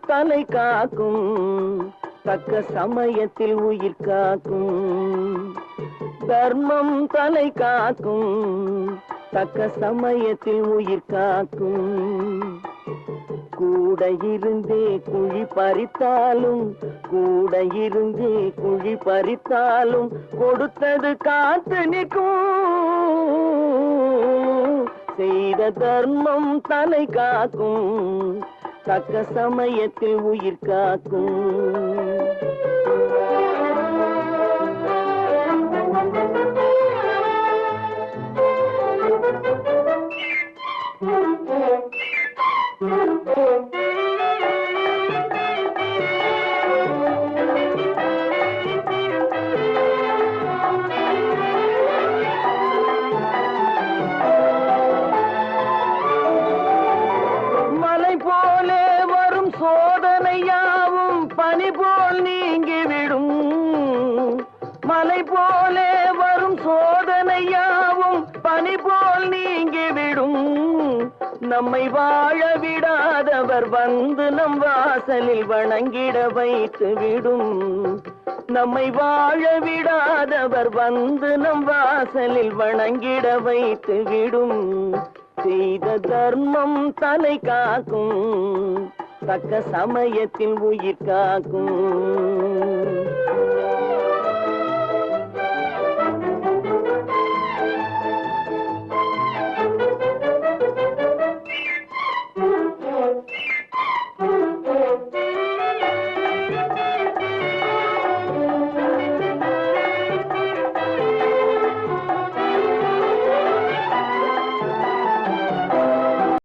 தலை காக்கும், தக்க சமயத்தில் உயிர் காக்கும். தர்மம் தலை காக்கும், தக்க சமயத்தில் உயிர் காக்கும். கூட இருந்தே குழி பறித்தாலும், கூட இருந்தே குழி பறித்தாலும் கொடுத்தது காத்து நிற்கும். செய்த தர்மம் தலை காக்கும், தக்க சமயத்தில் உயிர் காக்கும். மலை போலே வரும் சோதனையாவும் பனி போல் நீங்கிவிடும். மலை போலே வரும் சோதனையாவும் பனி போல் நீங்கிவிடும். நம்மை வாழ விடாதவர் வந்து நம் வாசலில் வணங்கிட வைத்து விடும். நம்மை வாழ விடாதவர் வந்து நம் வாசலில் வணங்கிட வைத்து விடும். செய்த தர்மம் தலை காக்கும், தக்க சமயத்தில் உயிர் காக்கும்.